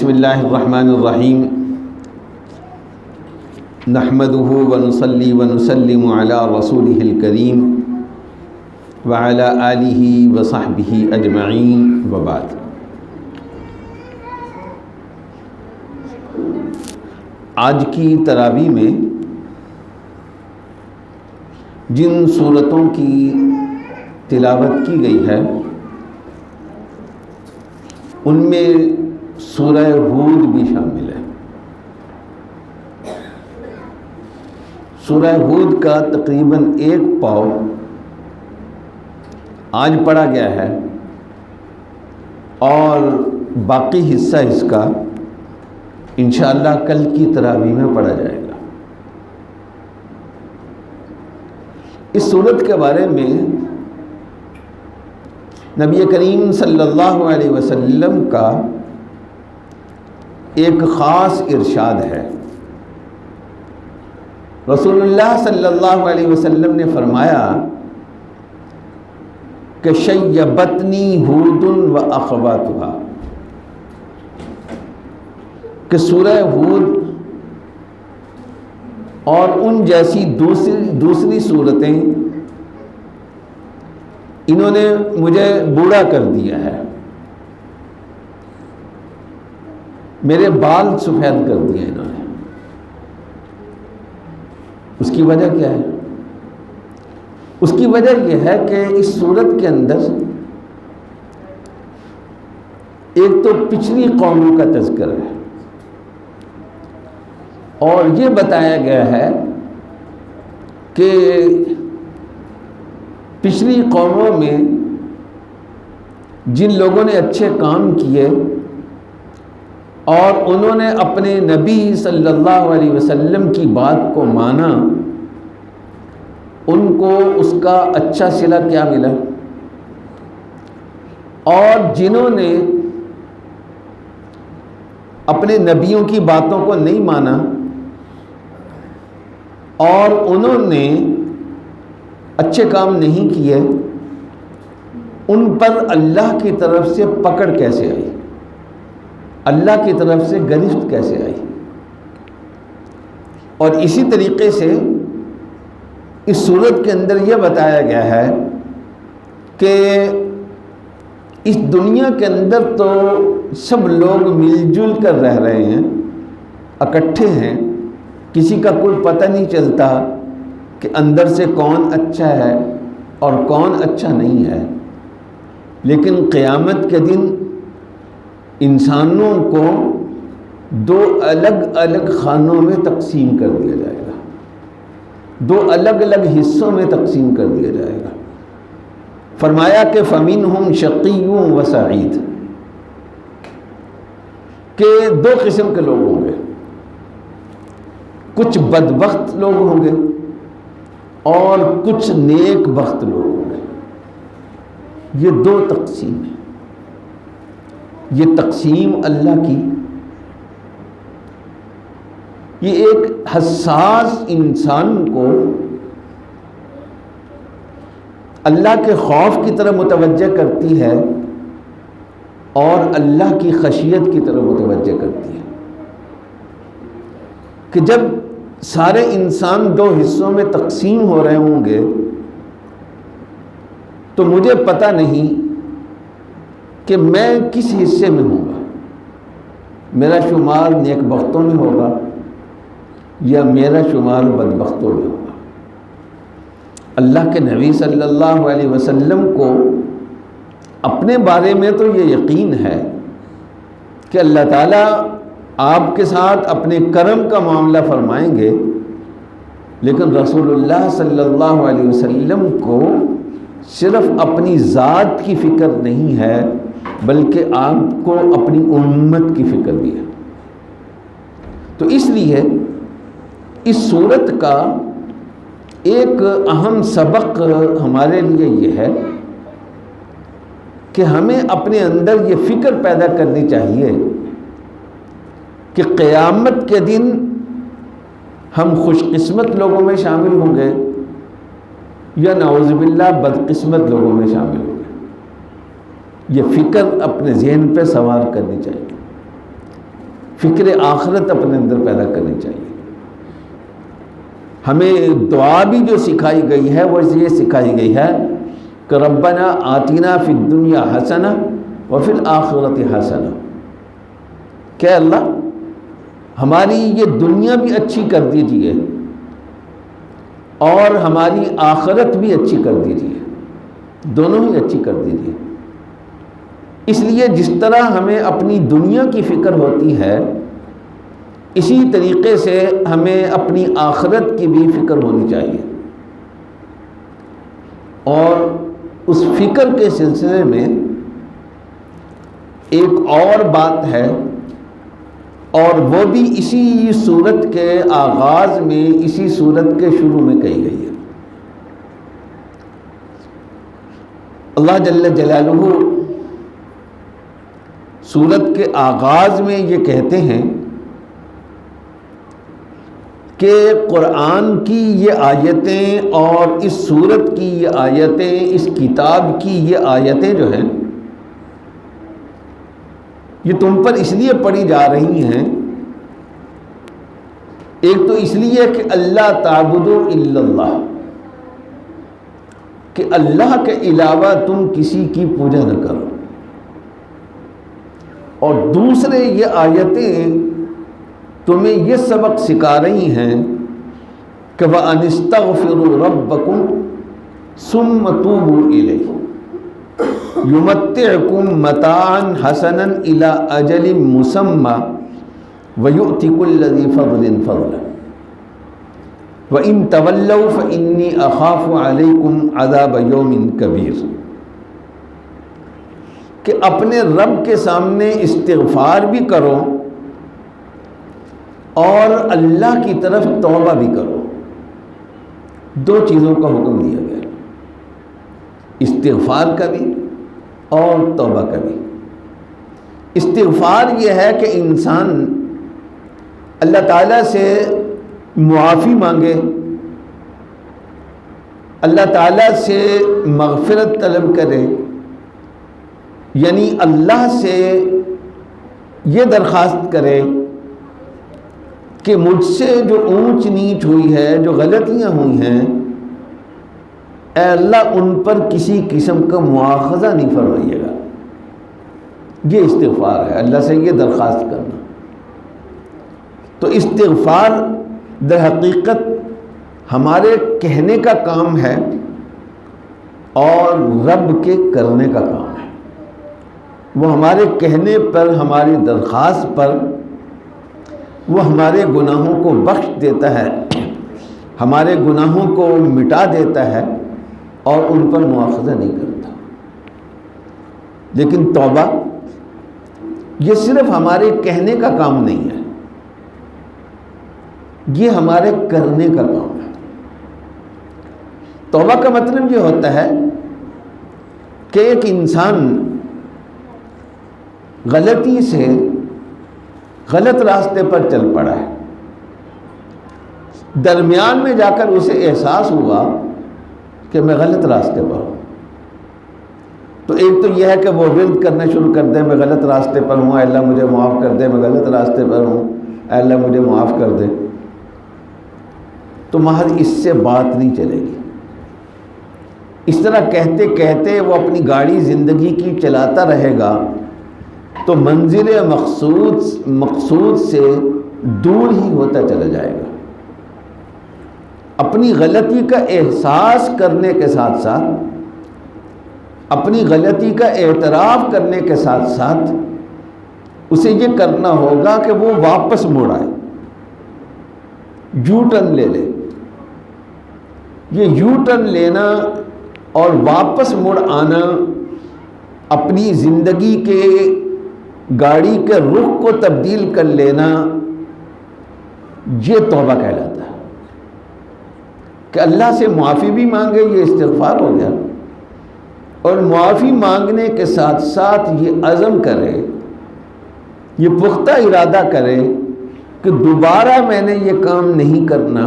بسم اللہ الرحمن الرحیم نحمدہ ونصلی ونسلم علی رسولہ الکریم وعلی آلہ وصحبہ اجمعین وبعد۔ آج کی تراویح میں جن سورتوں کی تلاوت کی گئی ہے ان میں سورہ ہود بھی شامل ہے۔ سورہ ہود کا تقریباً ایک پاؤ آج پڑھا گیا ہے اور باقی حصہ اس کا انشاءاللہ کل کی تراویح میں پڑھا جائے گا۔ اس سورت کے بارے میں نبی کریم صلی اللہ علیہ وسلم کا ایک خاص ارشاد ہے۔ رسول اللہ صلی اللہ علیہ وسلم نے فرمایا کہ شیبتنی ہود و اخواتها، کہ سورہ ہود اور ان جیسی دوسری صورتیں انہوں نے مجھے بوڑھا کر دیا ہے، میرے بال سفید کر دیے انہوں نے۔ اس کی وجہ کیا ہے؟ اس کی وجہ یہ ہے کہ اس صورت کے اندر ایک تو پچھلی قوموں کا تذکرہ ہے اور یہ بتایا گیا ہے کہ پچھلی قوموں میں جن لوگوں نے اچھے کام کیے اور انہوں نے اپنے نبی صلی اللہ علیہ وسلم کی بات کو مانا، ان کو اس کا اچھا صلہ کیا ملا، اور جنہوں نے اپنے نبیوں کی باتوں کو نہیں مانا اور انہوں نے اچھے کام نہیں کیے، ان پر اللہ کی طرف سے پکڑ کیسے آئی، اللہ کی طرف سے گرفت کیسے آئی۔ اور اسی طریقے سے اس صورت کے اندر یہ بتایا گیا ہے کہ اس دنیا کے اندر تو سب لوگ مل جل کر رہ رہے ہیں، اکٹھے ہیں، کسی کا کوئی پتہ نہیں چلتا کہ اندر سے کون اچھا ہے اور کون اچھا نہیں ہے، لیکن قیامت کے دن انسانوں کو دو الگ الگ خانوں میں تقسیم کر دیا جائے گا، دو الگ الگ حصوں میں تقسیم کر دیا جائے گا۔ فرمایا کہ فَمِنْهُمْ شَقِيٌّ وَسَعِيدٌ، کہ دو قسم کے لوگ ہوں گے، کچھ بدبخت لوگ ہوں گے اور کچھ نیک بخت لوگ ہوں گے۔ یہ دو تقسیم ہیں، یہ تقسیم اللہ کی، یہ ایک حساس انسان کو اللہ کے خوف کی طرف متوجہ کرتی ہے اور اللہ کی خشیت کی طرف متوجہ کرتی ہے کہ جب سارے انسان دو حصوں میں تقسیم ہو رہے ہوں گے تو مجھے پتہ نہیں کہ میں کس حصے میں ہوں گا، میرا شمار نیک بختوں میں ہوگا یا میرا شمار بدبختوں میں ہوگا۔ اللہ کے نبی صلی اللہ علیہ وسلم کو اپنے بارے میں تو یہ یقین ہے کہ اللہ تعالیٰ آپ کے ساتھ اپنے کرم کا معاملہ فرمائیں گے، لیکن رسول اللہ صلی اللہ علیہ وسلم کو صرف اپنی ذات کی فکر نہیں ہے بلکہ آپ کو اپنی امت کی فکر بھی ہے۔ تو اس لیے اس صورت کا ایک اہم سبق ہمارے لیے یہ ہے کہ ہمیں اپنے اندر یہ فکر پیدا کرنی چاہیے کہ قیامت کے دن ہم خوش قسمت لوگوں میں شامل ہوں گے یا نعوذ باللہ بدقسمت لوگوں میں شامل ہوں گے۔ یہ فکر اپنے ذہن پہ سوار کرنی چاہیے۔ فکر آخرت اپنے اندر پیدا کرنی چاہیے. ہمیں دعا بھی جو سکھائی گئی ہے وہ یہ سکھائی گئی ہے کہ ربنا آتنا فی الدنیا حسنہ وفی الآخرۃ حسنہ، کہ اللہ ہماری یہ دنیا بھی اچھی کر دیجیے اور ہماری آخرت بھی اچھی کر دیجیے، دونوں ہی اچھی کر دیجیے. اس لیے جس طرح ہمیں اپنی دنیا کی فکر ہوتی ہے اسی طریقے سے ہمیں اپنی آخرت کی بھی فکر ہونی چاہیے. اور اس فکر کے سلسلے میں ایک اور بات ہے، اور وہ بھی اسی سورت کے آغاز میں، اسی سورت کے شروع میں کہی گئی ہے. اللہ جل جلالہ سورت کے آغاز میں یہ کہتے ہیں کہ قرآن کی یہ آیتیں اور اس سورت کی یہ آیتیں، اس کتاب کی یہ آیتیں جو ہیں یہ تم پر اس لیے پڑھی جا رہی ہیں، ایک تو اس لیے کہ اللہ تعبدوا الا اللہ، کہ اللہ کے علاوہ تم کسی کی پوجا نہ کرو، اور دوسرے یہ آیتیں تمہیں یہ سبق سکھا رہی ہیں کہ وَأَنِ اسْتَغْفِرُوا رَبَّكُمْ ثُمَّ تُوبُوا إِلَيْهِ يُمَتِّعْكُمْ مَتَاعًا حَسَنًا إِلَىٰ أَجَلٍ مُّسَمًّى وَيُؤْتِ كُلَّ ذِي فَضْلٍ فَضْلَهُ وَإِن تَوَلَّوْا فَإِنِّي أَخَافُ عَلَيْكُمْ عَذَابَ يَوْمٍ كَبِيرٍ، کہ اپنے رب کے سامنے استغفار بھی کرو اور اللہ کی طرف توبہ بھی کرو. دو چیزوں کا حکم دیا گیا، استغفار کا بھی اور توبہ کا بھی. استغفار یہ ہے کہ انسان اللہ تعالیٰ سے معافی مانگے، اللہ تعالیٰ سے مغفرت طلب کرے، یعنی اللہ سے یہ درخواست کرے کہ مجھ سے جو اونچ نیچ ہوئی ہے، جو غلطیاں ہوئی ہیں، اے اللہ ان پر کسی قسم کا مواخذہ نہیں فرمائیے گا. یہ استغفار ہے، اللہ سے یہ درخواست کرنا. تو استغفار در حقیقت ہمارے کہنے کا کام ہے اور رب کے کرنے کا کام ہے. وہ ہمارے کہنے پر، ہماری درخواست پر وہ ہمارے گناہوں کو بخش دیتا ہے، ہمارے گناہوں کو مٹا دیتا ہے اور ان پر مواخذہ نہیں کرتا. لیکن توبہ یہ صرف ہمارے کہنے کا کام نہیں ہے، یہ ہمارے کرنے کا کام ہے. توبہ کا مطلب یہ ہوتا ہے کہ ایک انسان غلطی سے غلط راستے پر چل پڑا ہے، درمیان میں جا کر اسے احساس ہوا کہ میں غلط راستے پر ہوں. تو ایک تو یہ ہے کہ وہ ورد کرنا شروع کر دے، میں غلط راستے پر ہوں، اے اللہ مجھے معاف کر دے، میں غلط راستے پر ہوں، اے اللہ مجھے معاف کر دے. تو محض اس سے بات نہیں چلے گی. اس طرح کہتے کہتے وہ اپنی گاڑی زندگی کی چلاتا رہے گا تو منزل مقصود سے دور ہی ہوتا چلا جائے گا. اپنی غلطی کا احساس کرنے کے ساتھ ساتھ، اپنی غلطی کا اعتراف کرنے کے ساتھ ساتھ اسے یہ کرنا ہوگا کہ وہ واپس مڑ آئے، یو ٹرن لے لے. یہ یو ٹرن لینا اور واپس مڑ آنا، اپنی زندگی کے گاڑی کے رخ کو تبدیل کر لینا، یہ توبہ کہلاتا ہے. کہ اللہ سے معافی بھی مانگے، یہ استغفار ہو گیا، اور معافی مانگنے کے ساتھ ساتھ یہ عزم کرے، یہ پختہ ارادہ کرے کہ دوبارہ میں نے یہ کام نہیں کرنا،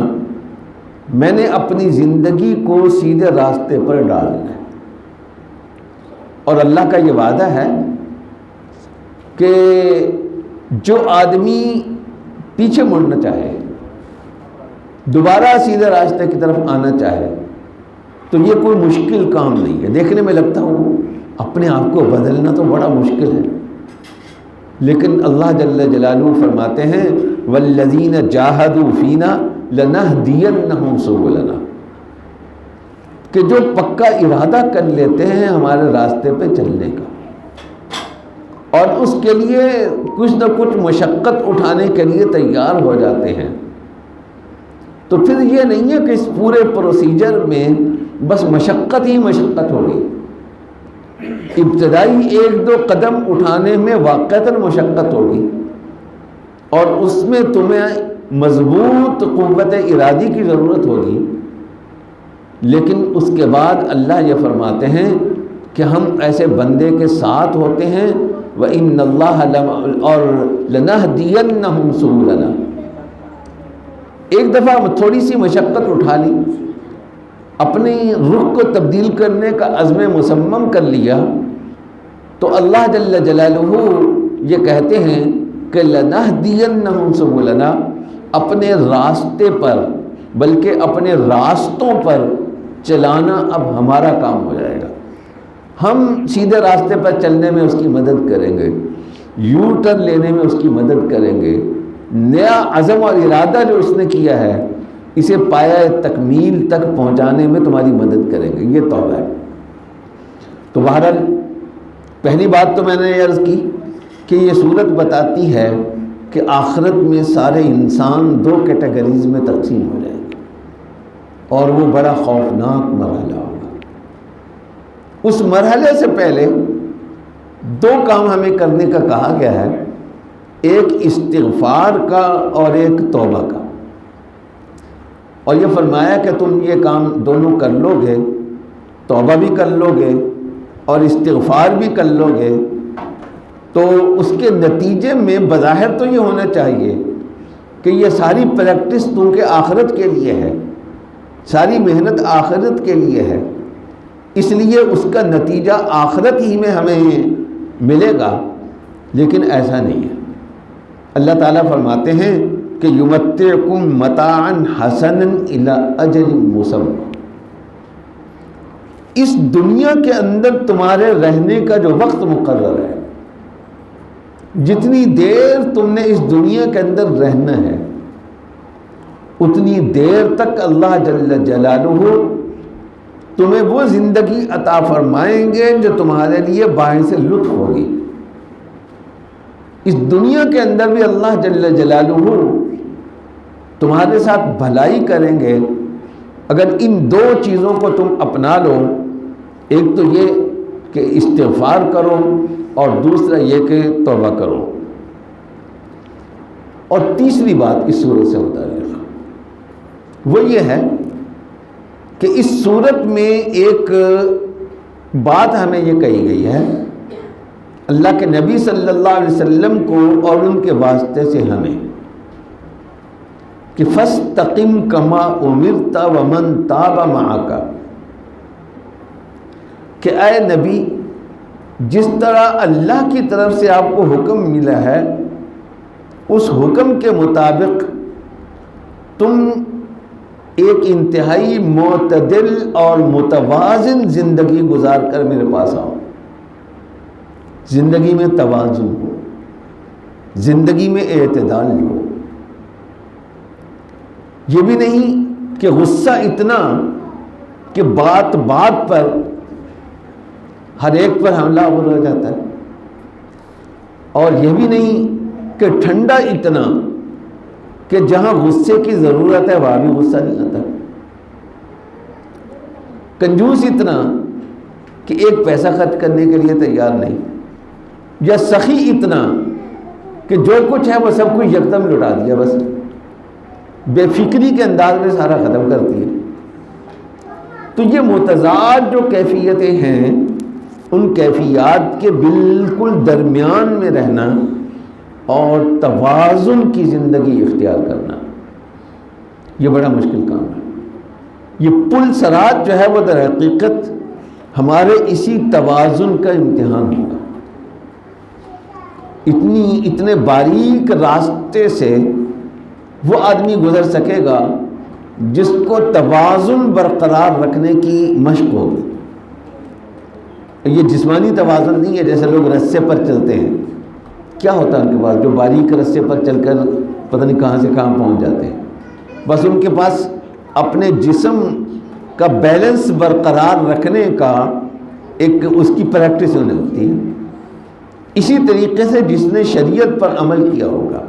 میں نے اپنی زندگی کو سیدھے راستے پر ڈالنا ہے. اور اللہ کا یہ وعدہ ہے کہ جو آدمی پیچھے مڑنا چاہے، دوبارہ سیدھے راستے کی طرف آنا چاہے تو یہ کوئی مشکل کام نہیں ہے۔ دیکھنے میں لگتا ہو اپنے آپ کو بدلنا تو بڑا مشکل ہے، لیکن اللہ جل جلالہ فرماتے ہیں والذین جاہدوا فینا لنہدینہم سبلنا، کہ جو پکا ارادہ کر لیتے ہیں ہمارے راستے پہ چلنے کا اور اس کے لیے کچھ نہ کچھ مشقت اٹھانے کے لیے تیار ہو جاتے ہیں، تو پھر یہ نہیں ہے کہ اس پورے پروسیجر میں بس مشقت ہی مشقت ہوگی۔ ابتدائی 1-2 قدم اٹھانے میں واقعتاً مشقت ہوگی اور اس میں تمہیں مضبوط قوت ارادی کی ضرورت ہوگی، لیکن اس کے بعد اللہ یہ فرماتے ہیں کہ ہم ایسے بندے کے ساتھ ہوتے ہیں وَإِنَّ اللَّهَ اور لَنَهْدِيَنَّهُمْ سُبُلَنَا۔ ایک دفعہ تھوڑی سی مشقت اٹھا لی، اپنی رخ کو تبدیل کرنے کا عزم مصمم کر لیا، تو اللہ جل جلالہ یہ کہتے ہیں کہ لَنَهْدِيَنَّهُمْ سُبُلَنَا، اپنے راستے پر بلکہ اپنے راستوں پر چلانا اب ہمارا کام ہو جائے گا۔ ہم سیدھے راستے پر چلنے میں اس کی مدد کریں گے، یو ٹرن لینے میں اس کی مدد کریں گے، نیا عزم اور ارادہ جو اس نے کیا ہے اسے پایہ تکمیل تک پہنچانے میں تمہاری مدد کریں گے، یہ توبہ ہے۔ تو بہرحال پہلی بات تو میں نے عرض کی کہ یہ صورت بتاتی ہے کہ آخرت میں سارے انسان 2 کیٹیگریز میں تقسیم ہو جائیں گے اور وہ بڑا خوفناک مرحلہ ہوگا۔ اس مرحلے سے پہلے 2 کام ہمیں کرنے کا کہا گیا ہے، ایک استغفار کا اور ایک توبہ کا، اور یہ فرمایا کہ تم یہ کام دونوں کر لو گے، توبہ بھی کر لو گے اور استغفار بھی کر لو گے، تو اس کے نتیجے میں بظاہر تو یہ ہونا چاہیے کہ یہ ساری پریکٹس تم کے آخرت کے لیے ہے، ساری محنت آخرت کے لیے ہے، اس لیے اس کا نتیجہ آخرت ہی میں ہمیں ملے گا، لیکن ایسا نہیں ہے۔ اللہ تعالیٰ فرماتے ہیں کہ یمتعکم متاعا حسنا الی اجل مسمى، اس دنیا کے اندر تمہارے رہنے کا جو وقت مقرر ہے، جتنی دیر تم نے اس دنیا کے اندر رہنا ہے اتنی دیر تک اللہ جل جلالہ تمہیں وہ زندگی عطا فرمائیں گے جو تمہارے لیے باعث لطف ہوگی۔ اس دنیا کے اندر بھی اللہ جل جلالہ تمہارے ساتھ بھلائی کریں گے اگر ان 2 چیزوں کو تم اپنا لو، ایک تو یہ کہ استغفار کرو اور دوسرا یہ کہ توبہ کرو، اور تیسری بات اس صورت سے ہوتا ہے وہ یہ ہے کہ اس صورت میں ایک بات ہمیں یہ کہی گئی ہے اللہ کے نبی صلی اللہ علیہ وسلم کو اور ان کے واسطے سے ہمیں کہ فَاسْتَقِمْ كَمَا أُمِرْتَ وَمَنْ تَابَ مَعَكَ، کہ اے نبی جس طرح اللہ کی طرف سے آپ کو حکم ملا ہے اس حکم کے مطابق تم ایک انتہائی معتدل اور متوازن زندگی گزار کر میرے پاس آؤ۔ زندگی میں توازن ہو، زندگی میں اعتدال ہو، یہ بھی نہیں کہ غصہ اتنا کہ بات بات پر ہر ایک پر حملہ ہو جاتا ہے، اور یہ بھی نہیں کہ ٹھنڈا اتنا کہ جہاں غصے کی ضرورت ہے وہاں بھی غصہ نہیں آتا، کنجوس اتنا کہ ایک پیسہ خرچ کرنے کے لیے تیار نہیں، یا سخی اتنا کہ جو کچھ ہے وہ سب کچھ یکدم لٹا دیا، بس بے فکری کے انداز میں سارا ختم کر دیا۔ تو یہ متضاد جو کیفیتیں ہیں ان کیفیات کے بالکل درمیان میں رہنا اور توازن کی زندگی اختیار کرنا یہ بڑا مشکل کام ہے۔ یہ پل صراط جو ہے وہ در حقیقت ہمارے اسی توازن کا امتحان ہوگا۔ اتنے باریک راستے سے وہ آدمی گزر سکے گا جس کو توازن برقرار رکھنے کی مشق ہوگی۔ یہ جسمانی توازن نہیں ہے جیسے لوگ رسے پر چلتے ہیں، کیا ہوتا ہے ان کے پاس جو باریک رسے پر چل کر پتہ نہیں کہاں سے کہاں پہنچ جاتے ہیں، بس ان کے پاس اپنے جسم کا بیلنس برقرار رکھنے کا ایک اس کی پریکٹس ہونے ہوتی ہے۔ اسی طریقے سے جس نے شریعت پر عمل کیا ہوگا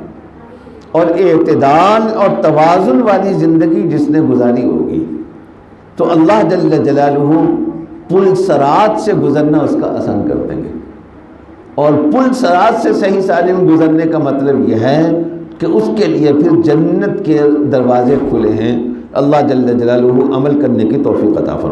اور اعتدال اور توازن والی زندگی جس نے گزاری ہوگی تو اللہ جل جلالہ پل صراط سے گزرنا اس کا آسان کر دیں گے۔ اور پل صراط سے صحیح سالم گزرنے کا مطلب یہ ہے کہ اس کے لیے پھر جنت کے دروازے کھلے ہیں۔ اللہ جل جلالہ عمل کرنے کی توفیق عطا فرمائے۔